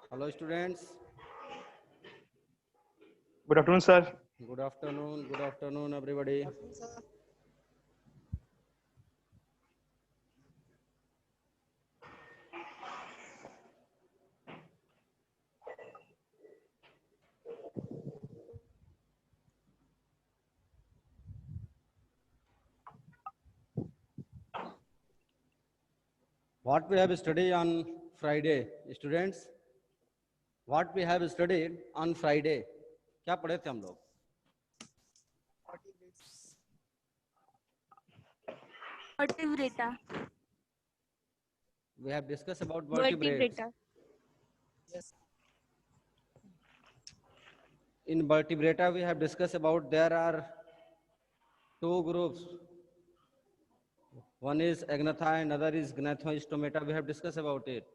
Hello students. Good afternoon, sir. Good afternoon. Good afternoon everybody. What we have studied on Friday, students? What we have studied on Friday? क्या पढ़े थे हम लोग? Vertebrata. We have discussed about vertebrates. Vertebrata. In vertebrata, we have discussed about there are two groups. One is agnatha and another is gnathoistomata. We have discussed about it.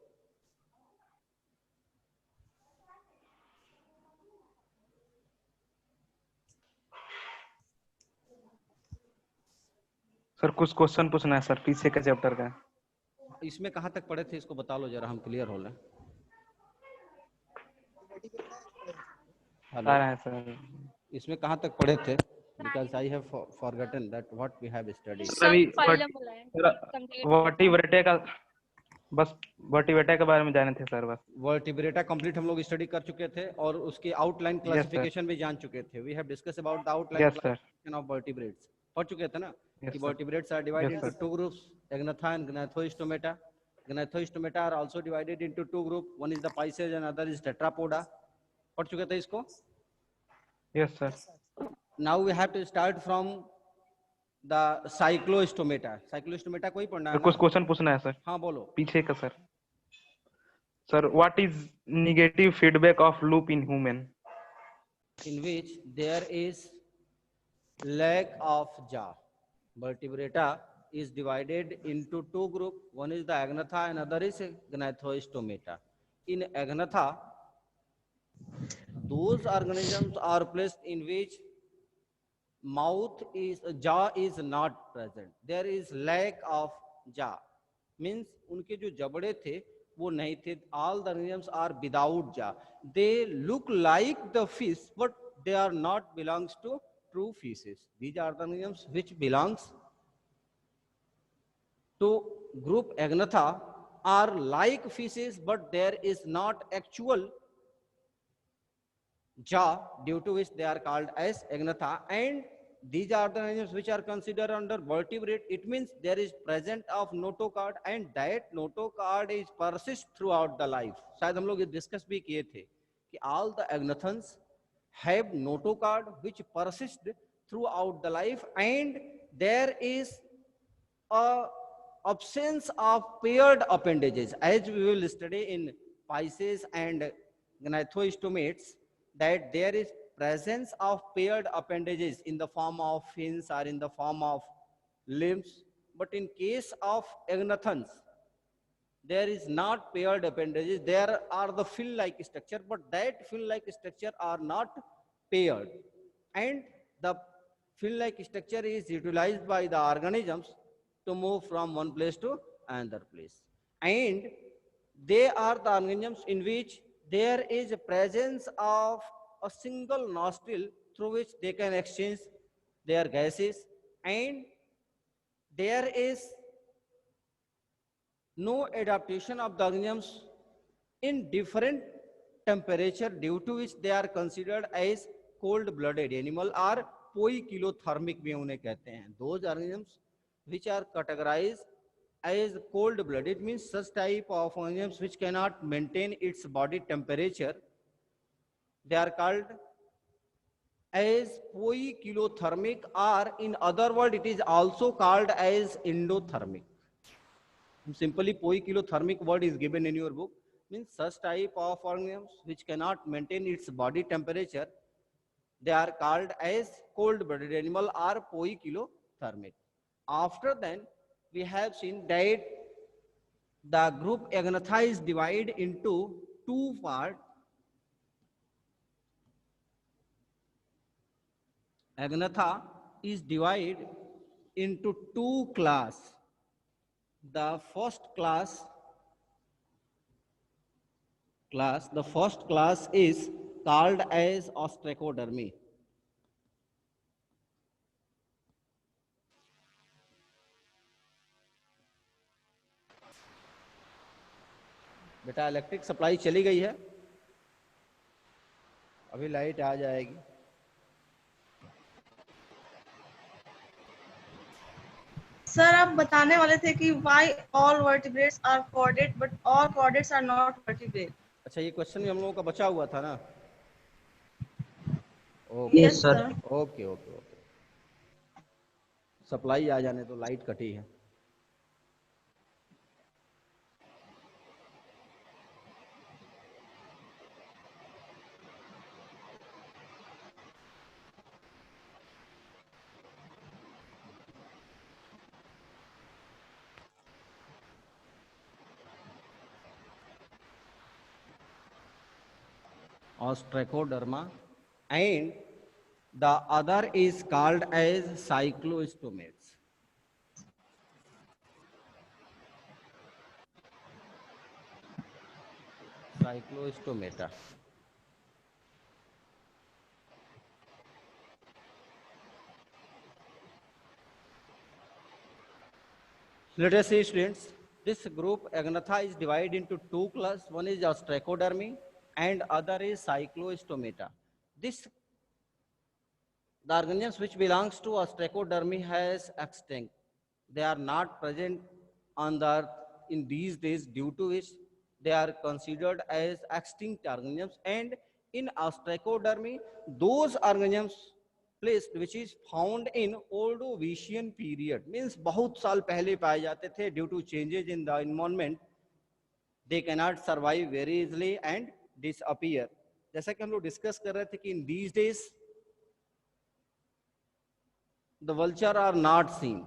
Sir कुछ question पूछना है sir पीछे का chapter का। इसमें कहाँ तक पढ़े थे इसको बता लो जरा हम क्लियर हो लें। आ रहा है सर। इसमें कहाँ तक पढ़े थे? Because I have forgotten that what we have studied. Sir अभी वर्टिब्रेटा का बस वर्टिब्रेटा के बारे में जाने थे सर बस। वर्टिब्रेटा कंप्लीट हम लोग स्टडी कर चुके थे और उसकी आउटलाइन क्लासिफिकेशन भी जान चुके थे। We have discuss about the outline classification of vertebrates. पढ़ चुके थे ना कि vertebrates are divided into two groups, agnatha and gnathostomata. Gnathostomata are also divided into two group, one is the pisces and other is tetrapoda. पढ़ चुके थे इसको? Yes sir. Now we have to start from the cyclostomata. Cyclostomata कोई पढ़ना है ना? कुछ question पूछना है सर। हाँ बोलो। पीछे का sir. Sir what is negative feedback of loop in human? In which there is lack of jaw. Vertebrata is divided into two groups. One is the agnatha and other is gnathoistomata. In agnatha, those organisms are placed in which jaw is not present. There is lack of jaw. Means उनके जो जबड़े थे वो नहीं थे. All the organisms are without jaw. They look like the fish, but they are not belongs to true fishes. These are the organisms which belongs to group Agnatha are like fishes, but there is not actual jaw, due to which they are called as Agnatha. And these are the organisms which are considered under vertebrate. It means there is present of notochord and that notochord is persist throughout the life. शायद हम लोग ये discuss भी किए थे कि all the agnathans have notochord which persist throughout the life, and there is a absence of paired appendages, as we will study in Pisces and gnathostomates, that there is presence of paired appendages in the form of fins or in the form of limbs. But in case of agnathans, there is not paired appendages. There are the fill-like structure, but that fill-like structure are not paired. And the fill-like structure is utilized by the organisms to move from one place to another place. And they are the organisms in which there is a presence of a single nostril through which they can exchange their gases, and there is no adaptation of the organisms in different temperature, due to which they are considered as cold-blooded animal or poikilothermic भी उन्हें कहते हैं. Those organisms which are categorized as cold-blooded means such type of organisms which cannot maintain its body temperature, they are called as poikilothermic, or in other word it is also called as endothermic. Simply poikilothermic word is given in your book, means such type of organisms which cannot maintain its body temperature, they are called as cold-blooded animal or poikilothermic. After then, we have seen that the group Agnatha is divided into two parts. Agnatha is divided into two classes. The first class class. The first class is called as ostracodermy. बेटा electric supply चली गई है, अभी light आ जाएगी. Sir आप बताने वाले थे कि why all vertebrates are chordate but all chordates are not vertebrate. अच्छा, ये क्वेश्चन भी हम लोगों का बचा हुआ था ना. Yes sir. Okay okay okay. Supply आ जाने तो, लाइट कटी है. Ostracoderma, and the other is called as cyclostomates. Cyclostomata. Let us see, students. This group Agnatha is divided into two classes. One is ostracodermy and other is cyclostomata. This the organisms which belongs to ostracodermy has extinct. They are not present on the earth in these days, due to which they are considered as extinct organisms. And in ostracodermy, those organisms placed which is found in Ordovician period, means बहुत साल पहले पाए जाते थे, due to changes in the environment they cannot survive very easily and disappear. जैसा कि हम लोग डिस्कस कर रहे थे कि in these days the vulture are not seen,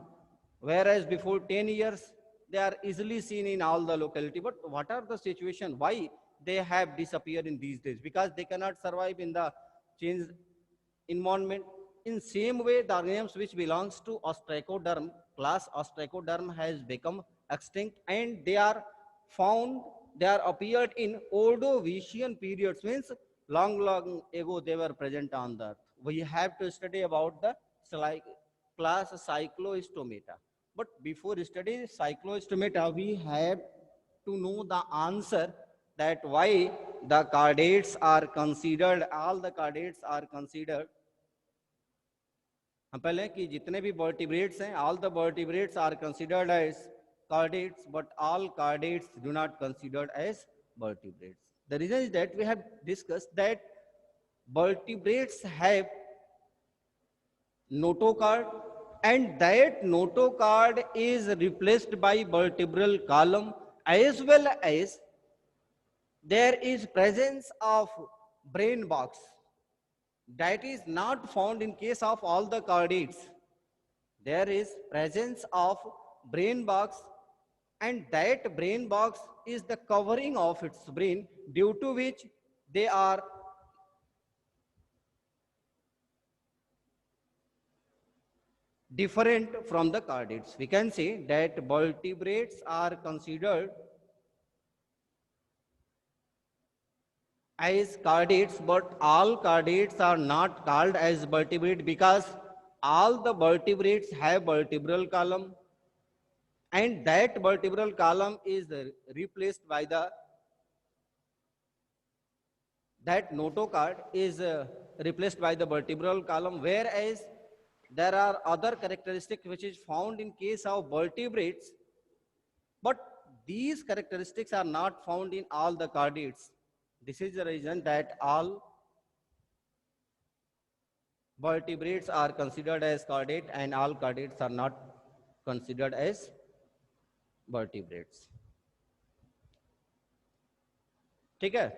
whereas before 10 years they are easily seen in all the locality. But what are the situation, why they have disappeared in these days? Because they cannot survive in the changed environment. In same way, the organisms which belongs to ostracoderm class, ostracoderm has become extinct, and they are found, they are appeared in Ordovician periods, means long ago they were present on the earth. We have to study about the class cyclostomata. But before studying cyclostomata, we have to know the answer that why the chordates are considered, all the chordates are considered. हम पहले कि जितने भी vertebrates हैं, all the vertebrates are considered as chordates, but all chordates do not considered as vertebrates. The reason is that we have discussed that vertebrates have notochord, and that notochord is replaced by vertebral column, as well as there is presence of brain box that is not found in case of all the chordates. There is presence of brain box, and that brain box is the covering of its brain, due to which they are different from the chordates. We can say that vertebrates are considered as chordates, but all chordates are not called as vertebrate, because all the vertebrates have vertebral column, and that vertebral column is replaced by the, that notochord is replaced by the vertebral column, whereas there are other characteristics which is found in case of vertebrates, but these characteristics are not found in all the chordates. This is the reason that all vertebrates are considered as chordate and all chordates are not considered as vertebrates. ठीक है?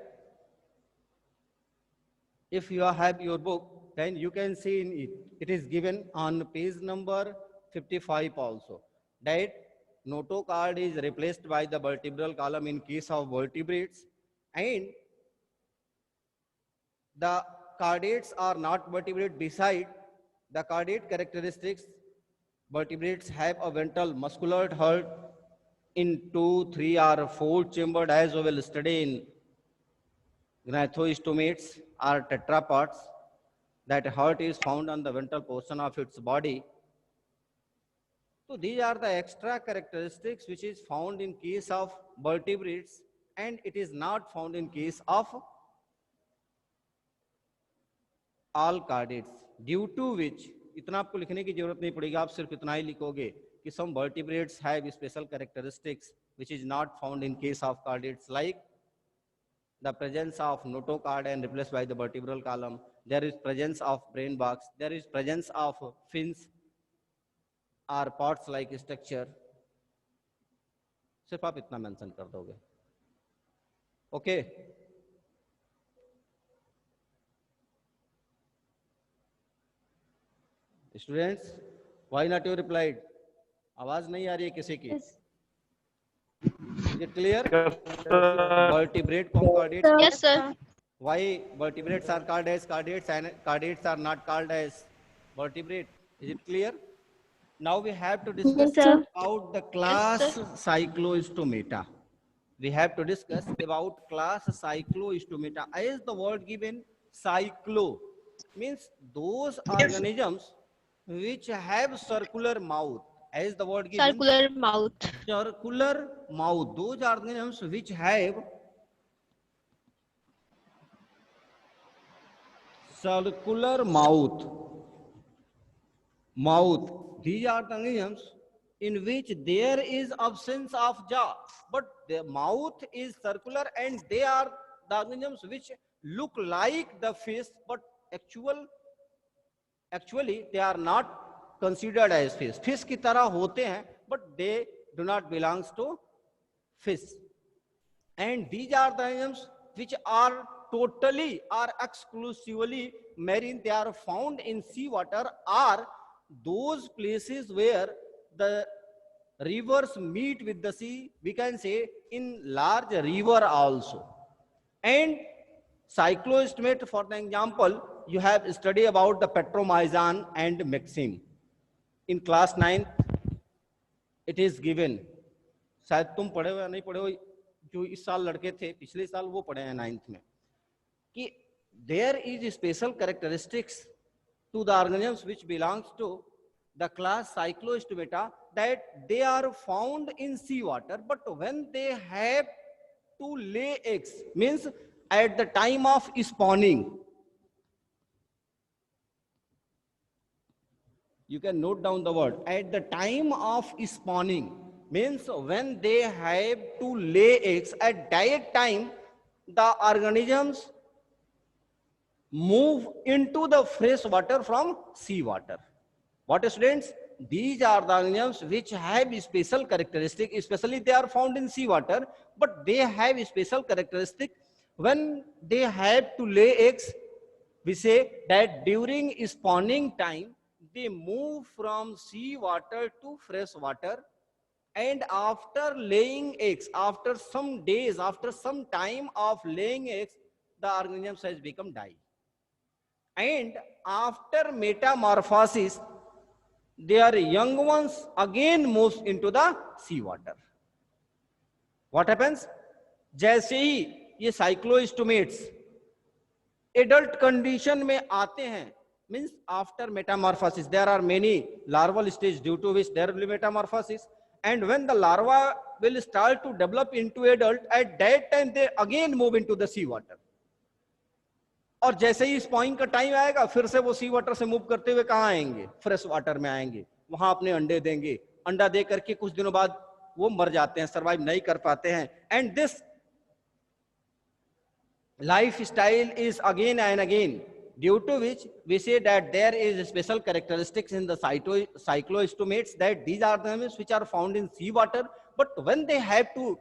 If you have your book, then you can see in it. It is given on page number 55 also, that notochord is replaced by the vertebral column in case of vertebrates, and the chordates are not vertebrate. Beside the chordate characteristics, vertebrates have a ventral muscular heart in 2, 3 or 4 chambered, as we will study in Gnathostomates are tetrapods. That heart is found on the ventral portion of its body. So these are the extra characteristics which is found in case of vertebrates, and it is not found in case of all cardates, due to which इतना आपको लिखने की जरूरत नहीं पड़ेगी, आप सिर्फ इतना ही लिखोगे कि some vertebrates have special characteristics which is not found in case of cardates, like the presence of notocard and replaced by the vertebral column, there is presence of brain box, there is presence of fins or pods like structure. सिर्फ आप इतना mention कर दोगे. Okay students, why not you replied? आवाज नहीं आ रही है किसी की? Is it clear? Vertebrate concordate. Yes, sir. Why vertebrates are called as cardates and cardates are not called as vertebrate? Is it clear? Now we have to discuss Yes, sir. about the class Cycloistomata. We have to discuss about class Cycloistomata. As the word given, cyclo means those organisms which have circular mouth. As the word given, Circular mouth. circular mouth. Those organisms which have circular mouth. These are the organisms in which there is absence of jaw, but the mouth is circular, and they are the organisms which look like the fish, but actually they are not considered as fish. Fish की तरह होते हैं, but they do not belongs to fish. And these are the organisms which are totally or exclusively marine. They are found in seawater or those places where the rivers meet with the sea. We can say in large river also. And cycloistomate, for the example, you have studied about the Petromyzon and Maxim. In class 9 it is given. शायद तुम पढ़े हो या नहीं पढ़े हो, जो इस साल लड़के थे पिछले साल वो पढ़े हैं 9th में, कि there is special characteristics to the organisms which belongs to the class Cycloistomata, that they are found in seawater, but when they have to lay eggs, means at the time of spawning. You can note down the word at the time of spawning, means when they have to lay eggs, at that time the organisms move into the fresh water from seawater. What, students? These are the organisms which have special characteristic, especially they are found in seawater, but they have special characteristic. When they have to lay eggs, we say that during spawning time they move from seawater to fresh water, and after laying eggs, after some days, after some time of laying eggs, the organism has become die. And after metamorphosis, their young ones again moves into the seawater. What happens? जैसे ही ये साइक्लोइस्टोमेट्स adult condition में आते हैं, means after metamorphosis, there are many larval stages due to which there will be metamorphosis, and when the larva will start to develop into adult, at that time they again move into the sea water. और जैसे ही स्पॉइंग का time आएगा, फिर से वो सी water से move करते हुए कहाँ आएंगे? फ्रेश वाटर में आएंगे, वहां अपने अंडे देंगे, अंडा दे करके कुछ दिनों बाद वो मर जाते हैं, सर्वाइव नहीं कर पाते हैं. And this life style is again and again, due to which we say that there is special characteristics in the cycloistomates, that these are the animals which are found in sea water, but when they have to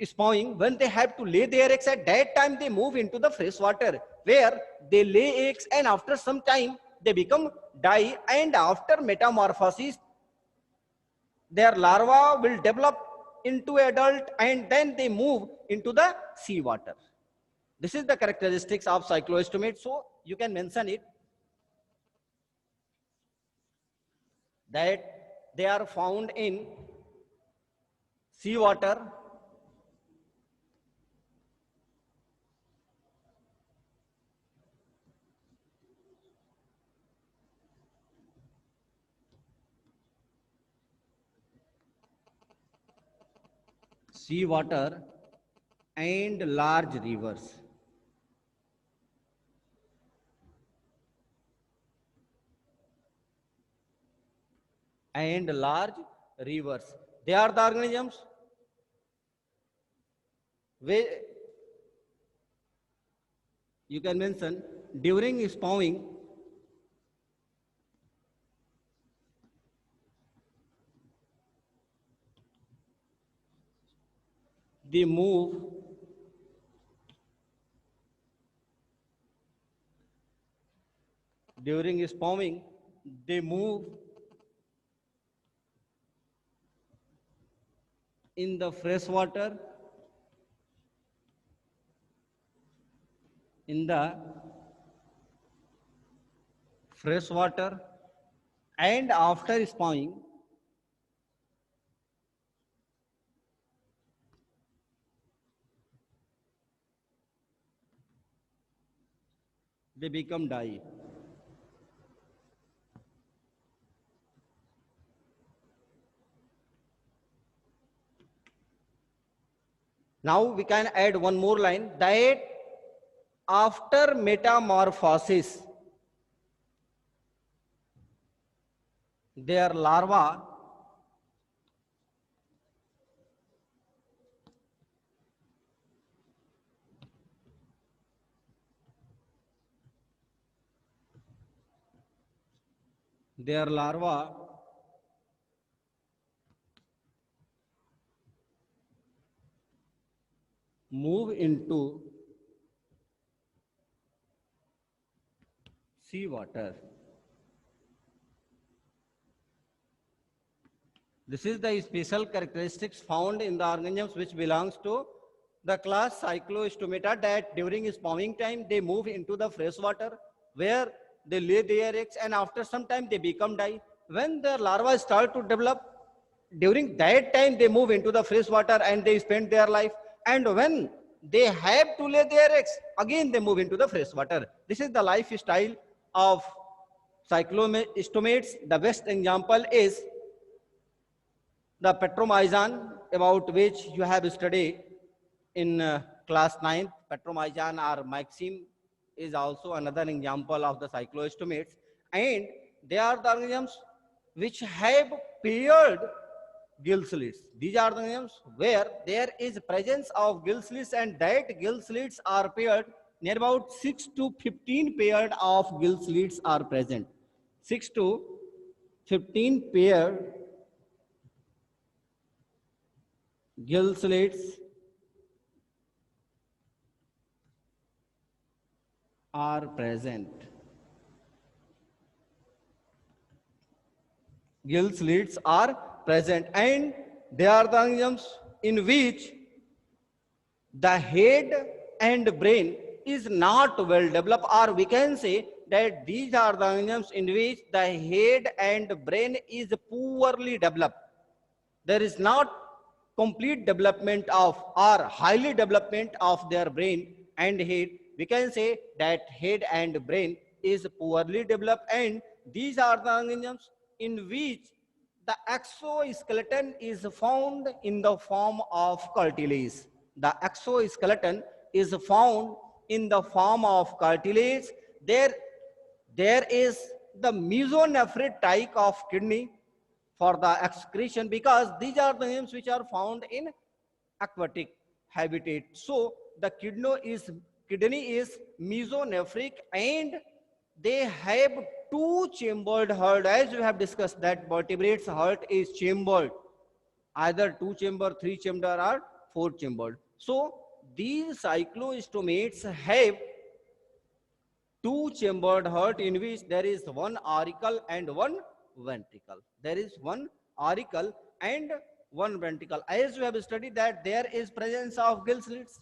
spawning, when they have to lay their eggs, at that time they move into the fresh water, where they lay eggs, and after some time they become die, and after metamorphosis their larva will develop into adult, and then they move into the sea water. This is the characteristics of cycloistomate. So you can mention it that they are found in sea water, sea water and large rivers. And large rivers. They are the organisms where you can mention during spawning they move during spawning they move in the fresh water, in the fresh water, and after spawning they become die. Now we can add one more line that after metamorphosis their larva their larva move into sea water. This is the special characteristics found in the organisms which belongs to the class Cyclostomata, that during spawning time they move into the fresh water where they lay their eggs, and after some time they become die. When the larvae start to develop, during that time they move into the fresh water and they spend their life, and when they have to lay their eggs, again they move into the fresh water. This is the lifestyle of cyclostomates. The best example is the Petromyzon, about which you have studied in class 9th. Petromyzon or Maxime is also another example of the cyclostomates, and they are the organisms which have paired gill slits. These are the organisms where there is presence of gill slits, and that gill slits are paired. Near about 6 to 15 paired of gill slits are present. 6 to 15 paired gill slits are present. Gill slits are present, and they are the organisms in which the head and brain is not well developed, or we can say that these are the organisms in which the head and brain is poorly developed. There is not complete development of or highly development of their brain and head. We can say that head and brain is poorly developed, and these are the organisms in which the exoskeleton is found in the form of cartilage. The exoskeleton is found in the form of cartilage. There is the mesonephritic of kidney for the excretion, because these are the names which are found in aquatic habitat. So the kidney is mesonephric, and they have two chambered heart, as we have discussed that vertebrates heart is chambered, either two chamber, three chamber, or four chambered. So these cyclostomates have two chambered heart in which there is one auricle and one ventricle. There is one auricle and one ventricle. As we have studied that there is presence of gill slits.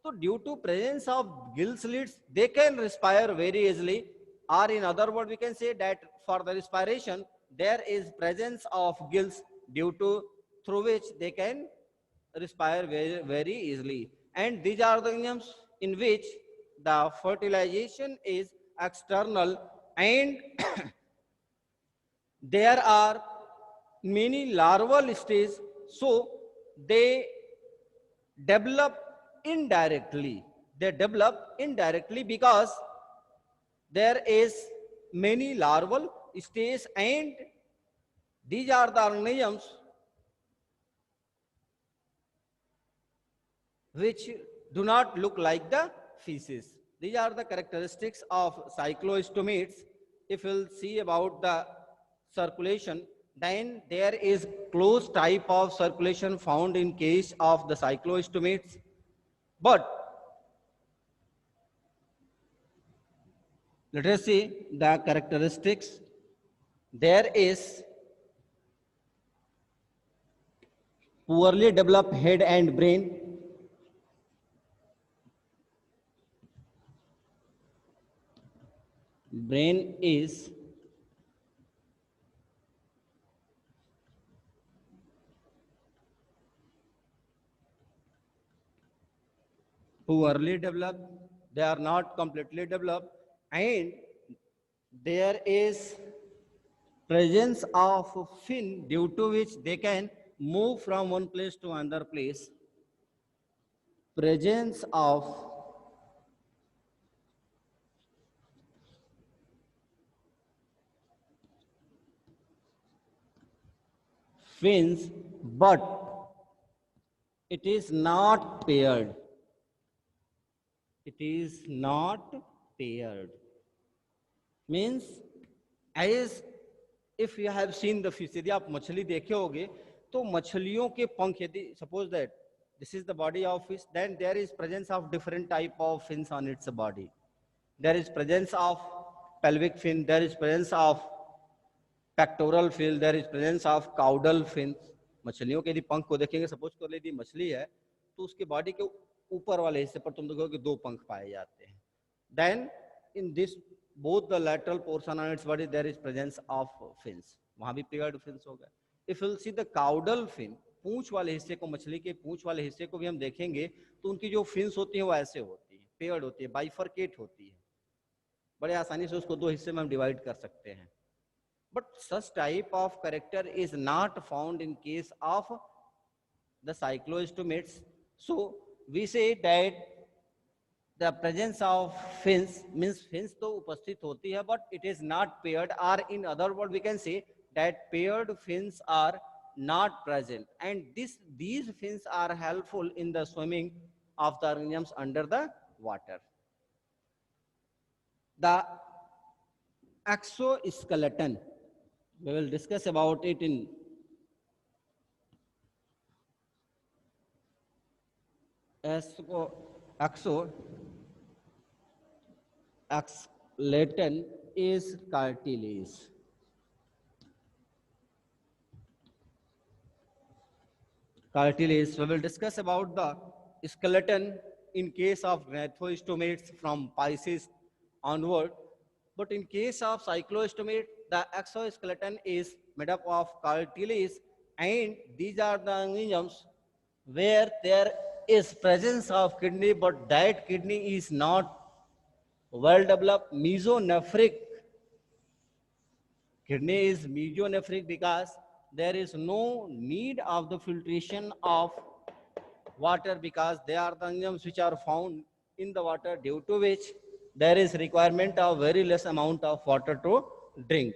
So due to presence of gill slits, they can respire very easily, or in other words, we can say that for the respiration, there is presence of gills through which they can respire very, very easily. And these are the organisms in which the fertilization is external, and there are many larval stages. So they develop indirectly. They develop indirectly because there is many larval stage, and these are the organisms which do not look like the feces. These are the characteristics of cyclostomates. If we'll see about the circulation, then there is closed type of circulation found in case of the cyclostomates. But let us see the characteristics. There is poorly developed head and brain. Brain is poorly developed, they are not completely developed, and there is presence of fin due to which they can move from one place to another place. Presence of fins, but it is not paired. It is not paired. Means, as if you have seen the fish, यदि आप मछली देखे होगे तो मछलियों के पंख, यदि suppose that this is the body of fish, then there is presence of different type of fins on its body. There is presence of pelvic fin, there is presence of pectoral fin, there is presence of caudal fins. मछलियों के यदि पंख को देखेंगे, suppose कर लीजिए मछली है तो उसके बॉडी के ऊपर वाले हिस्से पर तुम देखोगे दो पंख पाए जाते हैं. Then in this both the lateral portion on its body there is presence of fins. वहां भी paired fins हो गए. If you'll see the caudal fin, पूंछ वाले हिस्से को, मछली के पूंछ वाले हिस्से को भी हम देखेंगे तो उनकी जो fins होती है वो ऐसे होती है, पेयर्ड होती है, बाइफरकेट होती है. बड़े आसानी से उसको दो हिस्से में हम डिवाइड कर सकते हैं. But such type of character is not found in case of the cyclostomates. So we say that the presence of fins means fins तो उपस्थित होती है, but it is not paired, or in other words we can say that paired fins are not present, and these fins are helpful in the swimming of the organisms under the water. The exoskeleton, we will discuss about it in exoskeleton is cartilage. Cartilage. We will discuss about the skeleton in case of gnathostomates from Pisces onward. But in case of cyclostomate, the exoskeleton is made up of cartilage, and these are the organisms where there is presence of kidney, but that kidney is not well developed. Mesonephric. Kidney is mesonephric because there is no need of the filtration of water, because they are the organisms which are found in the water, due to which there is requirement of very less amount of water to drink.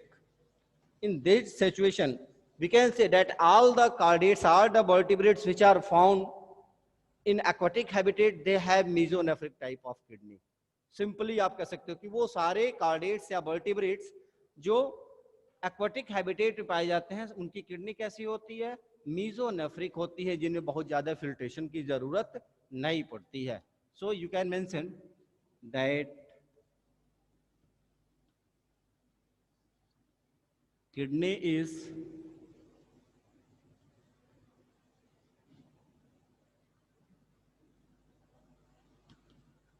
In this situation, we can say that all the chordates, all the vertebrates which are found in aquatic habitat, they have mesonephric type of kidney. Simply आप कह सकते हो कि वो सारे chordates या vertebrates जो aquatic habitat में पाए जाते हैं उनकी किडनी कैसी होती है, मीजोनेफ्रिक होती है, जिनमें बहुत ज्यादा फिल्ट्रेशन की जरूरत नहीं पड़ती है. So you can mention that kidney is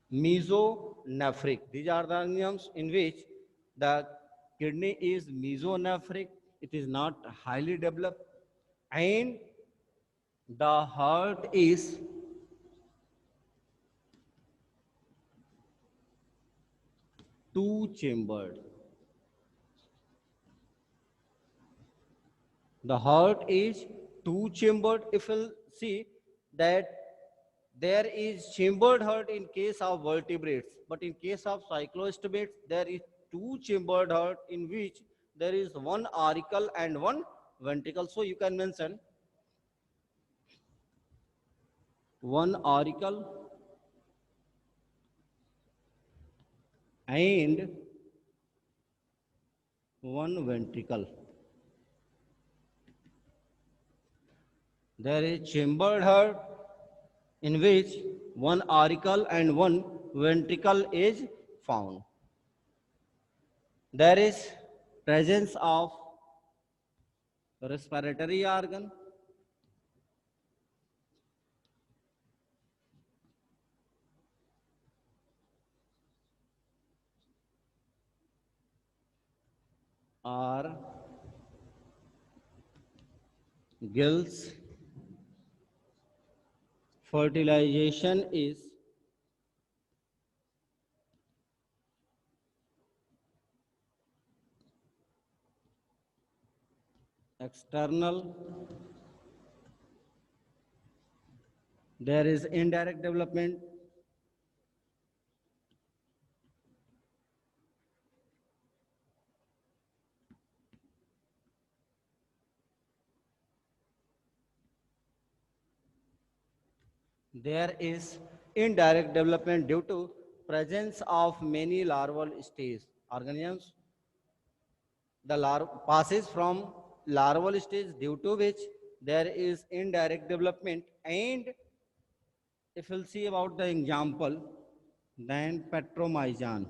mesonephric. These are the organisms in which the kidney is mesonephric, it is not highly developed, and the heart is two-chambered. The heart is two-chambered. If you'll see that there is chambered heart in case of vertebrates, but in case of cyclostomates, there is two chambered heart in which there is one auricle and one ventricle. So you can mention one auricle and one ventricle. There is chambered heart in which one auricle and one ventricle is found. There is presence of respiratory organ, or gills. Fertilization is external. There is indirect development. There is indirect development due to presence of many larval stage organisms. The passes from larval stage due to which there is indirect development. And if we'll see about the example, then Petromyzon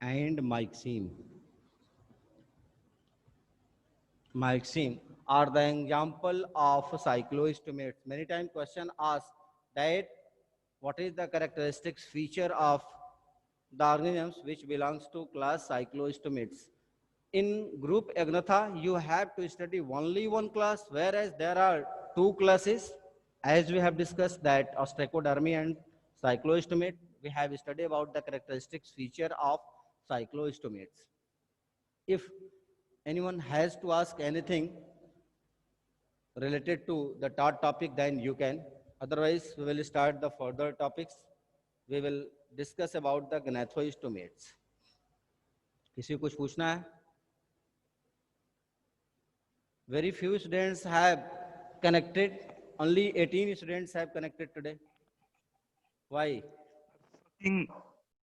and Myxeme. Myxeme are the example of cyclostomates. Many times question asked that what is the characteristics feature of the organisms which belongs to class cyclostomates. In group Agnatha, you have to study only one class, whereas there are two classes. As we have discussed that Ostracodermy and cycloostomate, we have studied about the characteristics feature of cyclostomates. If anyone has to ask anything related to the third topic, then you can. Otherwise, we will start the further topics. We will discuss about the gnathostomates. किसी को कुछ पूछना है? Very few students have connected. Only 18 students have connected today. Why? think